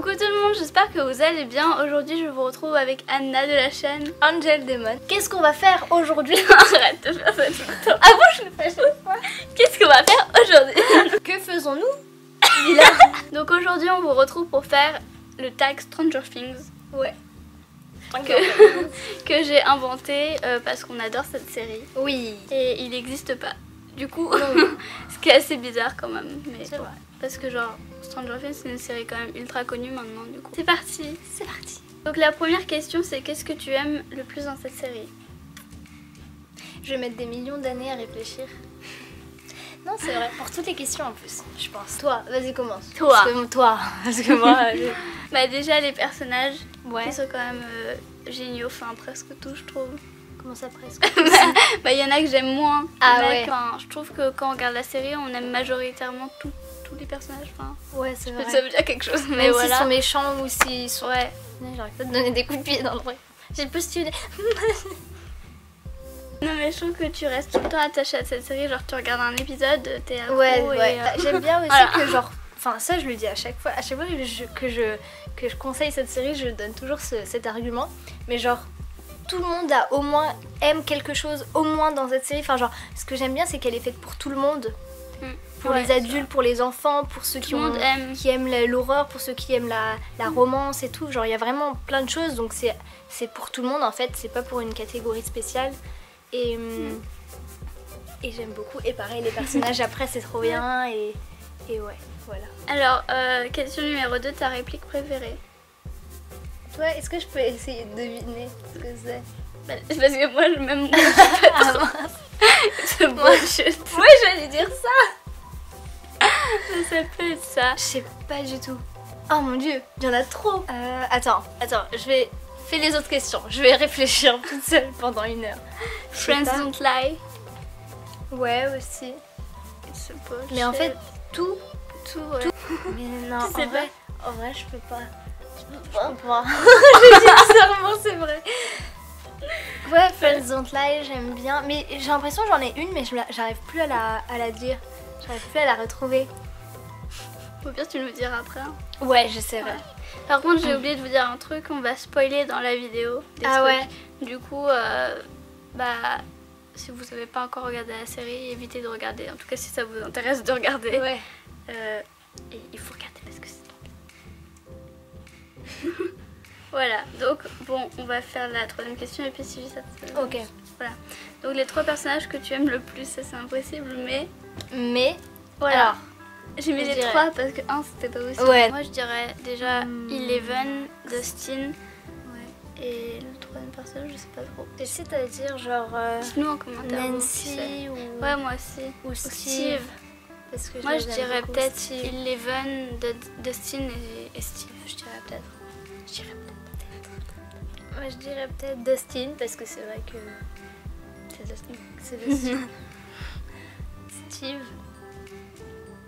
Coucou tout le monde, j'espère que vous allez bien. Aujourd'hui je vous retrouve avec Anna de la chaîne Angel Demon. Qu'est-ce qu'on va faire aujourd'hui? Arrête de faire ça tout le temps. Ah bon, je le fais à chaque fois. Qu'est-ce qu'on va faire aujourd'hui? Que faisons-nous? Donc aujourd'hui on vous retrouve pour faire le tag Stranger Things. Ouais. Que j'ai inventé parce qu'on adore cette série. Oui. Et il n'existe pas. Du coup, ce qui est assez bizarre quand même. Mais c'est bon, vrai. parce que genre Stranger Things c'est une série quand même ultra connue maintenant du coup. C'est parti. C'est parti. Donc la première question c'est qu'est-ce que tu aimes le plus dans cette série? Je vais mettre des millions d'années à réfléchir. Non, c'est vrai. Pour toutes les questions en plus, je pense. Toi, vas-y commence. Toi. Parce que moi, Bah déjà les personnages ouais. qui sont quand même géniaux, enfin presque tous je trouve. Comment ça presque? Bah il y en a que j'aime moins. Ah Il y en a ouais. que, enfin, je trouve que quand on regarde la série on aime majoritairement tous les personnages. Enfin, Ouais, c'est vrai. ça veut dire quelque chose. Mais Même voilà. s'ils sont méchants ou s'ils sont... Ouais. J'arrête pas de donner des coups de pied dans le vrai. J'ai postulé. Non mais je trouve que tu restes tout le temps attaché à cette série, genre tu regardes un épisode, t'es accro Ouais, et, ouais. J'aime bien aussi voilà. que genre... Enfin ça je le dis à chaque fois que je conseille cette série, je donne toujours cet argument. Mais genre tout le monde aime quelque chose au moins dans cette série. Enfin genre ce que j'aime bien c'est qu'elle est faite pour tout le monde. Pour Ouais, les adultes, pour les enfants, pour ceux Tout le monde aime. qui aiment l'horreur, pour ceux qui aiment la romance et tout. Genre il y a vraiment plein de choses donc c'est pour tout le monde en fait, c'est pas pour une catégorie spéciale. Et j'aime beaucoup. Et pareil les personnages après c'est trop bien et ouais voilà. Alors, question numéro 2, ta réplique préférée? Toi est-ce que je peux essayer de deviner ce que c'est? Bah, parce que moi, même moi, je sais pas trop. C'est bullshit. Ouais j'allais dire ça. Ça peut être ça. Je sais pas du tout. Oh mon dieu, il y en a trop. Attends, fais les autres questions. Je vais réfléchir toute seule pendant 1 heure. Friends don't lie. Ouais aussi. C'est pas Mais en fait, tout. ouais. Mais non, Tu sais en vrai, je peux pas. Je peux pas. Je dis sincèrement, c'est vrai. Ouais, Friends Don't Lie, j'aime bien. Mais j'ai l'impression que j'en ai une, mais j'arrive plus à la dire. J'arrive plus à la retrouver. Au pire, tu nous diras après. Hein. Ouais, je sais. Ouais. Par contre, j'ai oublié de vous dire un truc, on va spoiler dans la vidéo. Des Ah trucs. ouais. Du coup, bah, si vous n'avez pas encore regardé la série, évitez de regarder. En tout cas, si ça vous intéresse de regarder. Ouais. Et il faut regarder parce que c'est trop bien. Voilà, donc bon, on va faire la 3e question et puis si ça te... Ok. Voilà. Donc les 3 personnages que tu aimes le plus, ça c'est impossible, mais voilà. Alors, j'ai mis je les dirais- 3 parce que 1 c'était pas possible. Ouais. Moi je dirais déjà Eleven, Dustin et le 3e personnage, je sais pas trop. j'essaie de dire genre Dites-nous en commentaire. vous, qui c'est. Nancy ou... Ouais, moi aussi. Ou Ou Steve. Parce que Moi je les aime dirais beaucoup, peut-être Steve. Eleven, Dustin et Steve. Je dirais peut-être. Moi je dirais peut-être Dustin parce que c'est vrai que C'est Dustin. c'est Dustin. Steve.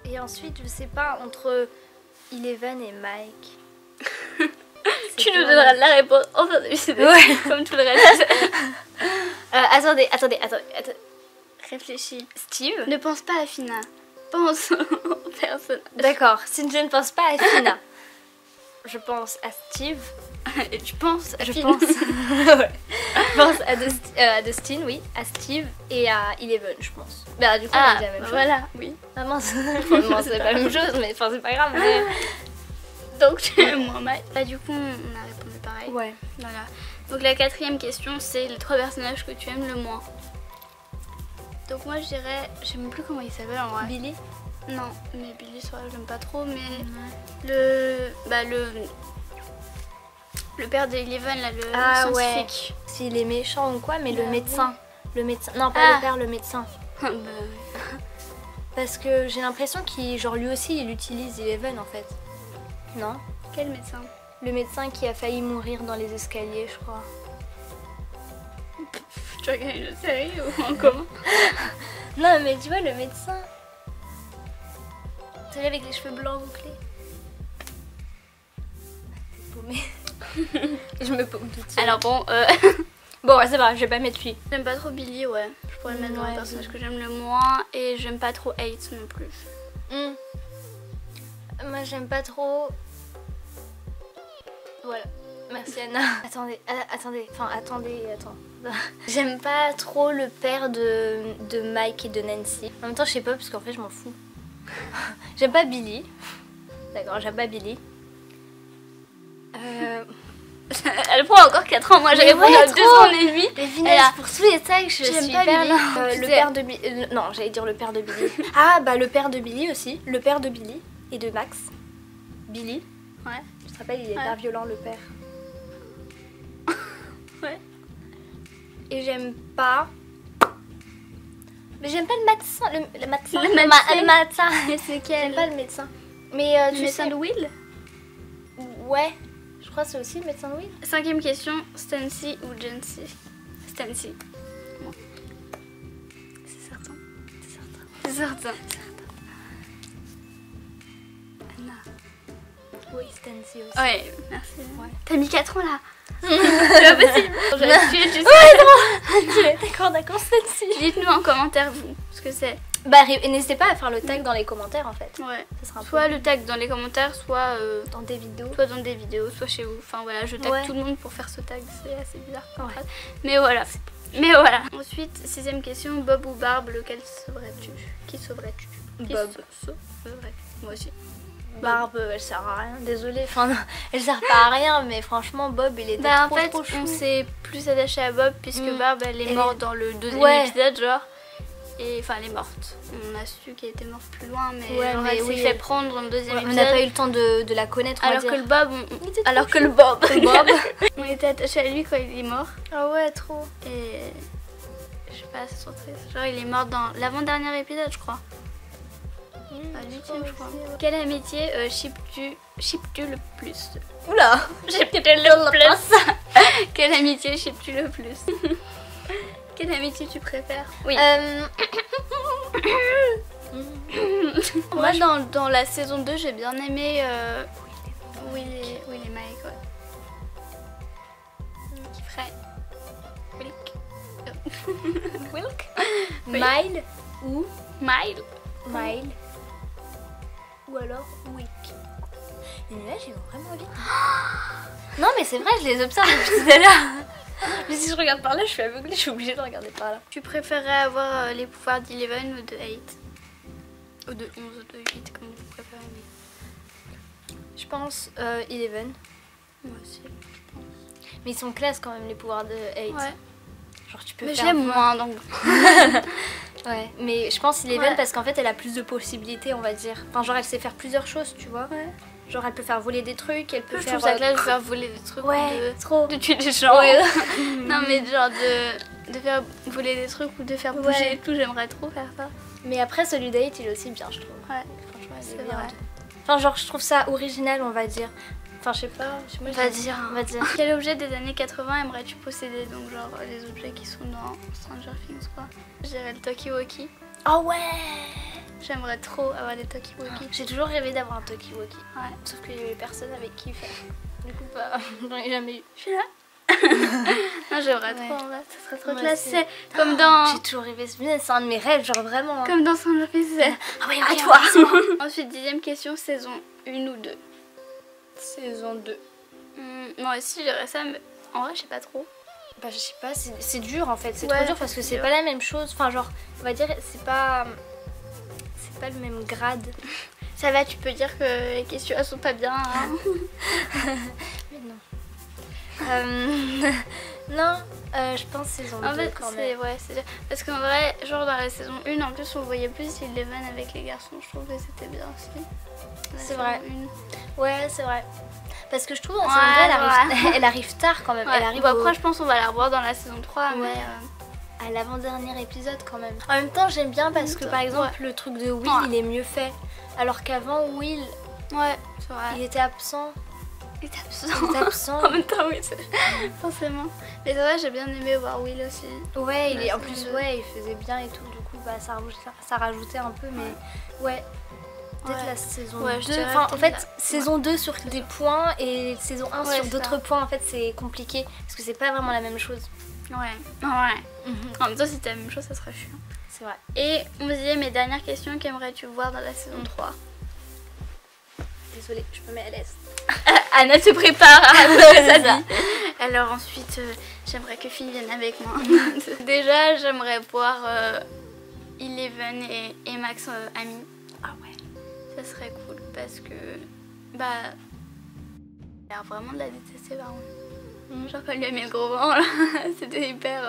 Et ensuite je sais pas entre Eleven et Mike. Tu nous donneras la réponse en fin de vidéo, comme tout le reste. Attendez. Réfléchis. Steve. Ne pense pas à Fina. Pense aux personnes. D'accord. Si je ne pense pas à Fina, je pense à Steve. Et tu penses à Je Fina. pense. Ouais. Je pense à Dustin, oui, à Steve et à Eleven, je pense. Bah du coup on a dit la même chose. Voilà, oui. Ah mince, enfin, c'est pas la même chose, mais enfin c'est pas grave. Mais... Donc tu aimes moins mal. Bah du coup on a répondu pareil. Ouais. Voilà. Donc la 4e question c'est les 3 personnages que tu aimes le moins. Donc moi je dirais, je sais même plus comment il s'appelle en vrai. Billy. Non, mais Billy c'est vrai que j'aime pas trop, mais le père d'Eleven là, le scientifique. S'il est méchant ou quoi, mais le Bah médecin. Le médecin. Non, pas Ah. le père, le médecin. Bah oui. Parce que j'ai l'impression qu'il, genre lui aussi, il utilise Eleven en fait. Non? Quel médecin? Le médecin qui a failli mourir dans les escaliers, je crois. Tu regardes une série ou en commun? Non, mais tu vois, le médecin. Celui avec les cheveux blancs bouclés. T'es paumée. Je me paume toute seule. Alors bon, Bon, ouais, c'est vrai, je vais pas mettre lui. j'aime pas trop Billy, ouais. Je pourrais le mettre dans les Ouais, personnages que j'aime le moins. Et j'aime pas trop Hate non plus. Moi, j'aime pas trop. Voilà. Merci Anna. Attendez. J'aime pas trop le père de Mike et de Nancy. En même temps, je sais pas parce qu'en fait, je m'en fous. J'aime pas Billy. D'accord, j'aime pas Billy. Elle prend encore 4 ans, moi j'ai répondu à 2 ans et demi. Mais Vinesse, pour tous les tags, je suis pas hyper... Billy. Le père de Billy... non, j'allais dire le père de Billy. Ah, bah le père de Billy aussi. Le père de Billy et de Max. Billy. Ouais. Tu te rappelles, il est hyper violent, le père. Ouais. Et j'aime pas... Mais j'aime pas le médecin. Le médecin. Le médecin. Mais c'est quel? J'aime pas le médecin. Mais Le tu médecin sais... de Will? Ouais. Je crois que c'est aussi le médecin de Will. 5ème question, Stancy ou Jancy? Stancy. Bon. C'est certain. C'est certain. Anna. Oui, Stancy aussi. Ouais, merci. Ouais. T'as mis 4 ans là. C'est pas possible. J'aurais tué, tu sais. D'accord, Stancy. Dites-nous en commentaire vous ce que c'est. Bah, et n'hésitez pas à faire le tag dans les commentaires en fait. Ouais. Ça sera un Soit peu le tag dans les commentaires, soit dans des vidéos. soit dans des vidéos, soit chez vous. Enfin voilà, je tag Ouais. tout le monde pour faire ce tag. C'est assez bizarre comme phrase. Mais voilà. Ensuite, 6ème question, Bob ou Barb, lequel sauverais-tu? Qui sauverais-tu? Bob. Moi aussi. Barbe, elle sert à rien, désolée. Enfin, elle sert pas à rien, mais franchement, Bob, il était Bah trop, en fait, trop chou. on s'est plus attaché à Bob puisque Barb elle est Elle morte est- dans le 2e Ouais. épisode, genre. Et enfin, elle est morte. On a su qu'elle était morte plus loin, mais, Ouais, genre, mais elle oui, s'est fait elle- prendre dans le 2e On épisode. n'a pas eu le temps de la connaître, on va Alors dire. que le Bob, était trop alors que le chou. Bob, Bob. on était attaché à lui quand il est mort. Ah ouais, trop. Et je sais pas, c'est trop triste. Genre, il est mort dans l'avant-dernier épisode, je crois. Enfin, le 8e, je crois. Quel amitié shippes-tu le plus? Oula. Shippes-tu le plus? Quelle amitié shippes-tu le plus? Quelle amitié tu préfères? Oui. Moi, dans la saison 2, j'ai bien aimé Will et Mike, ouais. Qui ferait Wilk. Wilk. Oui. Mile ou Mile. Mile. Ou alors Wick. Et là, j'ai vraiment envie. Non, mais c'est vrai, je les observe depuis tout à l'heure. Mais si je regarde par là, je suis aveuglée, je suis obligée de regarder par là. Tu préférerais avoir les pouvoirs d'11 ou de 8? Ou de 11 ou de 8, comme vous préférez. Je pense Eleven. Moi aussi. Mais ils sont classe quand même, les pouvoirs de 8. Ouais. Genre, tu peux Mais faire. j'aime moins, donc. Ouais, mais je pense Eleven Ouais. parce qu'en fait, elle a plus de possibilités, on va dire. Enfin, genre, elle sait faire plusieurs choses, tu vois. Ouais. Genre, elle peut faire voler des trucs, elle peut Je faire. trouve ça classe de faire voler des trucs. Ouais, ou trop. de tuer des gens. Ouais. Non, mais genre de faire voler des trucs ou de faire bouger Ouais. et tout, j'aimerais trop faire ça. Mais après, celui d'Ait, il est aussi bien, je trouve. Ouais. Franchement, il C'est est bien. vrai. Enfin, genre, je trouve ça original, on va dire. Enfin, je sais pas. On va dire. On va dire. Quel objet des années 80 aimerais-tu posséder? Donc, genre les objets qui sont dans Stranger Things, quoi. Je dirais le Talkie-Walkie. Oh ouais. J'aimerais trop avoir des Talkie-Walkie. J'ai toujours rêvé d'avoir un talkie-walkie. Ouais. Sauf qu'il y avait personne avec qui faire. Du coup, bah, j'en ai jamais eu. Je suis là. Non, j'aimerais Ouais. trop en vrai. Ça serait trop Moi classe. aussi. C'est comme dans. J'ai toujours rêvé ce film, c'est un de mes rêves, genre vraiment. Comme dans Stranger Things. Ah ouais, À ouais, toi. ouais. Ensuite, 10ème question, saison 1 ou 2? Saison 2. Moi aussi, j'aurais ça, mais en vrai, je sais pas trop. Bah, je sais pas, c'est dur en fait. C'est Ouais, trop dur parce que c'est dur. pas la même chose. Enfin, genre, on va dire, c'est pas le même grade. Ça va, tu peux dire que les questions elles sont pas bien. Hein. Mais non. Non, je pense saison 2 En fait, quand c'est même. ouais, c'est parce qu'en vrai, genre dans la saison 1, en plus, on voyait plus Eleven avec les garçons. Je trouve que c'était bien aussi. La C'est saison vrai. 1. Ouais, c'est vrai. Parce que je trouve en Ouais, saison 2, ouais. elle arrive tard quand même. Ouais. Elle arrive Bon, au- après, je pense qu'on va la revoir dans la saison 3, Ouais. mais à l'avant-dernier épisode quand même. En même temps, j'aime bien parce que par exemple, le truc de Will, Ouais. il est mieux fait. Alors qu'avant, Will, ouais, c'est vrai. il était absent. Il est absent. Il était absent. En même temps, oui, forcément. Mais c'est vrai, j'ai bien aimé voir Will aussi. Ouais, il Ouais, est en c'est plus, mieux. ouais, il faisait bien et tout. Du coup, bah, ça rajoutait un peu, mais ouais. Peut-être Ouais. la saison Ouais, je 2. dirais Enfin, en peut-être fait, la- saison 2 sur des points et saison 1 Ouais, sur c'est d'autres ça. points, en fait, c'est compliqué. Parce que c'est pas vraiment la même chose. Ouais. En même temps, si c'était la même chose, ça serait chiant. C'est vrai. Et 11e et dernière question, qu'aimerais-tu voir dans la saison 3? Désolée, je me mets à l'aise. Anna se prépare à C'est sa ça. vie. Alors ensuite, j'aimerais que Finn vienne avec moi. Déjà, j'aimerais voir Eleven et Max amis. Ah ouais. Ça serait cool parce que bah il a l'air vraiment de la détester par contre. Genre quand elle lui a mis le gros vent là, c'était hyper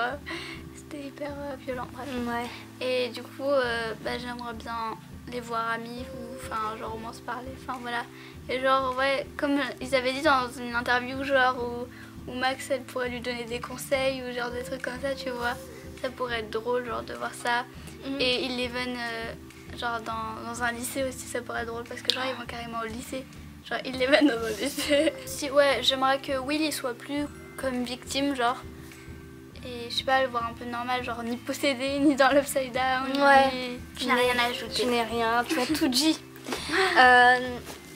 violent. Bref. Ouais. Et du coup, bah, j'aimerais bien les voir amis ou enfin genre au moins se parler. Enfin voilà. Et genre ouais, comme ils avaient dit dans une interview genre où Max elle pourrait lui donner des conseils ou genre des trucs comme ça, tu vois. Ça pourrait être drôle genre de voir ça. Et Eleven genre dans un lycée aussi ça pourrait être drôle parce que genre ils vont carrément au lycée. Genre Eleven dans un lycée. Si ouais, j'aimerais que Will il soit plus comme victime genre. Et je sais pas, le voir un peu normal, genre ni possédé, ni dans l'upside down, Ouais. ni... Tu n'as rien à ajouter. Tu n'es rien, tu as tout dit.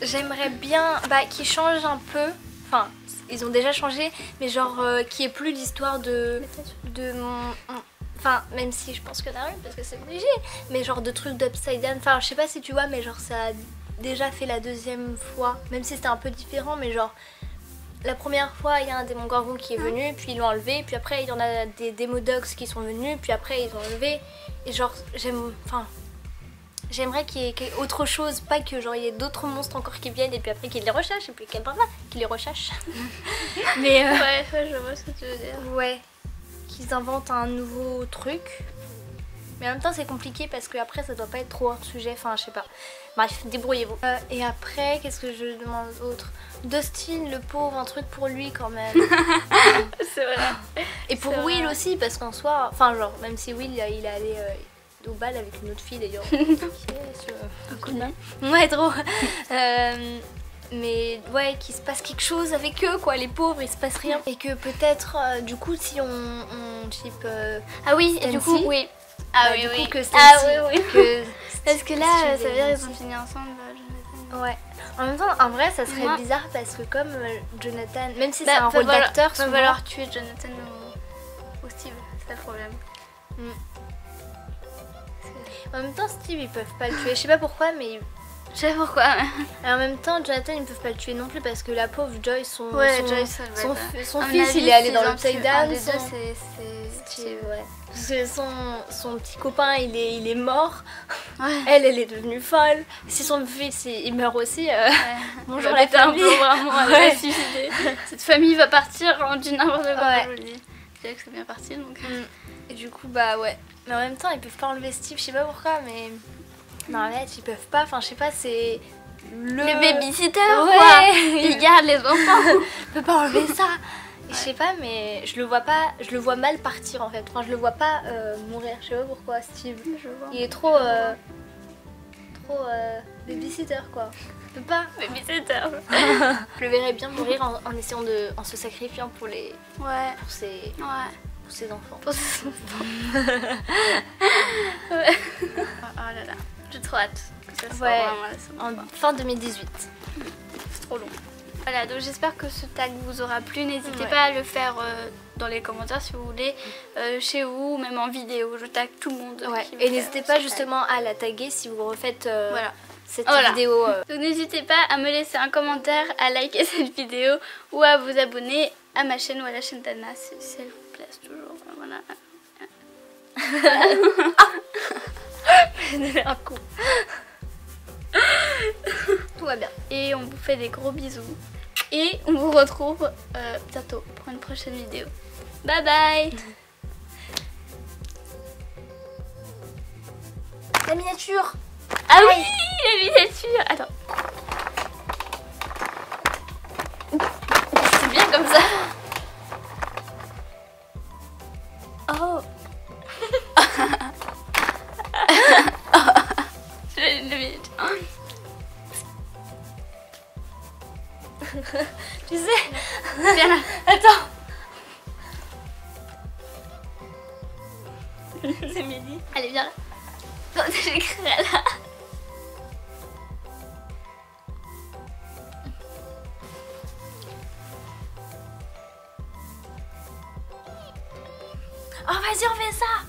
J'aimerais bien qu'ils changent un peu. Enfin, ils ont déjà changé, mais genre qu'il n'y ait plus l'histoire de mon... Enfin, même si je pense que t'as rien, parce que c'est obligé. Mais genre de trucs d'upside down. Enfin, je sais pas si tu vois, mais genre ça a déjà fait la deuxième fois. Même si c'était un peu différent, mais genre... La première fois, il y a un démon gorgon qui est venu, puis ils l'ont enlevé, puis après il y en a des démodogs qui sont venus, puis après ils ont enlevé. Et genre, j'aimerais qu'il y ait autre chose, pas que genre il y ait d'autres monstres encore qui viennent et puis après qu'ils les recherchent, et puis qu'ils les recherchent. Mais Ouais, je vois ce que tu veux dire. ouais, qu'ils inventent un nouveau truc. Mais en même temps c'est compliqué parce que après ça doit pas être trop un sujet, enfin je sais pas. Bref, débrouillez-vous. Et après, qu'est-ce que je demande d'autre? Dustin, le pauvre, un truc pour lui quand même. C'est vrai. Et pour C'est Will vrai. aussi, parce qu'en soi, enfin genre, même si Will il est allé au bal avec une autre fille d'ailleurs. Un coup de main. Ouais, trop. Mais ouais, qu'il se passe quelque chose avec eux quoi, les pauvres, il se passe rien. Et que peut-être, du coup, si on chip... Ah oui, et du coup, Stancy. oui. Ah Bah, oui, du oui. coup, que Ah Stancy- oui, oui. que Parce que là, Stancy ça veut dire et qu'ils ont fini ensemble, Jonathan. Ouais. En même temps, en vrai, ça serait Moi- bizarre parce que comme Jonathan, même si Bah, c'est un rôle d'acteur, va souvent... falloir tuer Jonathan ou Steve, c'est ça le problème. En même temps, Steve, ils peuvent pas le tuer. Je sais pas pourquoi, mais Je sais pourquoi. et en même temps, Jonathan, ils peuvent pas le tuer non plus parce que la pauvre Joyce, son Joyce, ça son, va être- son À mon fils, avis, il est allé s'ils dans en l'Upside tuent un Down. des son- deux, c'est Steve, ouais. Parce que son petit copain, il est mort. Ouais. Elle est devenue folle. Si son fils, il meurt aussi. Bonjour Elle la était un famille. peu vraiment, elle Ouais. va se suicider. Cette famille va partir en du n'importe quoi, Ouais. je vous le dis. Je dirais que c'est bien parti donc. Et du coup, bah ouais. Mais en même temps, ils peuvent pas enlever Steve, je sais pas pourquoi, mais. Non, en fait, ils peuvent pas. Enfin, je sais pas, c'est. Le babysitter Ouais. quoi. Il garde les enfants. Je peux pas enlever ça. Et je sais pas, mais je le vois pas. Je le vois mal partir en fait. Enfin, je le vois pas mourir. Je sais pas pourquoi, Steve. Je vois. Il est trop. Babysitter quoi. Je peux pas. Babysitter. Je le verrais bien mourir en essayant de. En se sacrifiant pour les. Ouais. Pour ses, Ouais. pour ses enfants. Pour ses enfants. Ouais. Oh là là. J'ai trop hâte que ça soit Ouais. vraiment la seconde fois. En fin 2018. C'est trop long. Voilà, donc j'espère que ce tag vous aura plu. N'hésitez Ouais. pas à le faire dans les commentaires si vous voulez, chez vous, ou même en vidéo. Je tag tout le monde. Ouais. qui veut Et faire n'hésitez ce pas tag. justement à la taguer si vous refaites Voilà. cette Voilà. vidéo. Donc n'hésitez pas à me laisser un commentaire, à liker cette vidéo ou à vous abonner à ma chaîne ou à la chaîne d'Anna si elle vous plaît toujours. Voilà. Donner un coup. Tout va bien. Et on vous fait des gros bisous. Et on vous retrouve bientôt pour une prochaine vidéo. Bye bye. La miniature. Ah oui, la miniature. Attends. C'est bien comme ça. Oh. J'ai une miniature. Tu sais. Viens là. Attends. C'est midi. Allez, viens là. Non, j'écris là. Oh, vas-y, on fait ça.